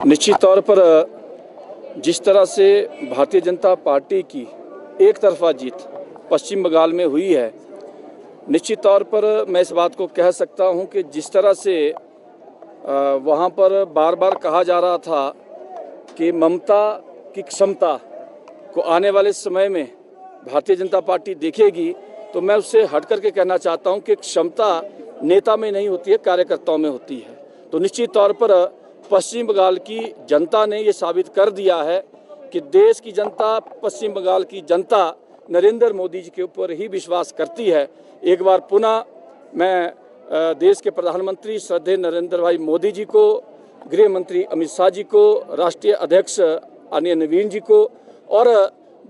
निश्चित तौर पर जिस तरह से भारतीय जनता पार्टी की एक तरफा जीत पश्चिम बंगाल में हुई है, निश्चित तौर पर मैं इस बात को कह सकता हूं कि जिस तरह से वहां पर बार बार कहा जा रहा था कि ममता की क्षमता को आने वाले समय में भारतीय जनता पार्टी देखेगी, तो मैं उससे हट करके कहना चाहता हूं कि क्षमता नेता में नहीं होती है, कार्यकर्ताओं में होती है। तो निश्चित तौर पर पश्चिम बंगाल की जनता ने ये साबित कर दिया है कि देश की जनता, पश्चिम बंगाल की जनता नरेंद्र मोदी जी के ऊपर ही विश्वास करती है। एक बार पुनः मैं देश के प्रधानमंत्री श्रद्धेय नरेंद्र भाई मोदी जी को, गृह मंत्री अमित शाह जी को, राष्ट्रीय अध्यक्ष आदरणीय नवीन जी को और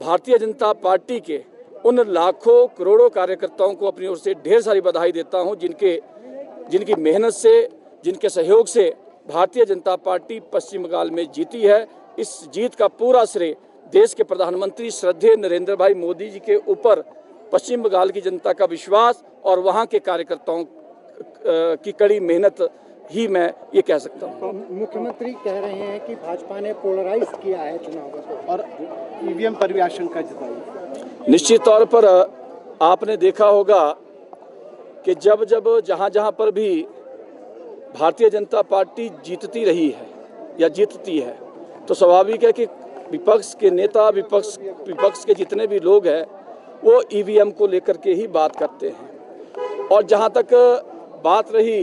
भारतीय जनता पार्टी के उन लाखों करोड़ों कार्यकर्ताओं को अपनी ओर से ढेर सारी बधाई देता हूं, जिनकी मेहनत से, जिनके सहयोग से भारतीय जनता पार्टी पश्चिम बंगाल में जीती है। इस जीत का पूरा श्रेय देश के प्रधानमंत्री श्रद्धेय नरेंद्र भाई मोदी जी के ऊपर पश्चिम बंगाल की जनता का विश्वास और वहां के कार्यकर्ताओं की कड़ी मेहनत ही मैं ये कह सकता हूँ। मुख्यमंत्री कह रहे हैं कि भाजपा ने पोलराइज किया है चुनाव को और ईवीएम पर भी आशंका जताई। निश्चित तौर पर आपने देखा होगा कि जब जहां पर भी भारतीय जनता पार्टी जीतती रही है या जीतती है, तो स्वाभाविक है कि विपक्ष के नेता, विपक्ष के जितने भी लोग हैं वो ईवीएम को लेकर के ही बात करते हैं। और जहां तक बात रही,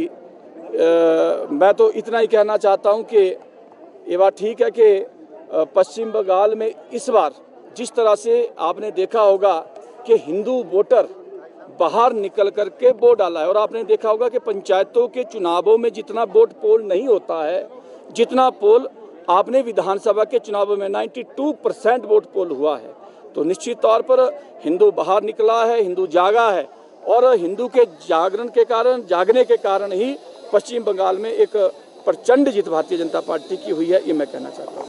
मैं तो इतना ही कहना चाहता हूं कि ये बात ठीक है कि पश्चिम बंगाल में इस बार जिस तरह से आपने देखा होगा कि हिंदू वोटर बाहर निकल करके वोट डाला है, और आपने देखा होगा कि पंचायतों के चुनावों में जितना वोट पोल नहीं होता है, जितना पोल आपने विधानसभा के चुनावों में 92% वोट पोल हुआ है। तो निश्चित तौर पर हिंदू बाहर निकला है, हिंदू जागा है, और हिंदू के जागने के कारण ही पश्चिम बंगाल में एक प्रचंड जीत भारतीय जनता पार्टी की हुई है, ये मैं कहना चाहता हूँ।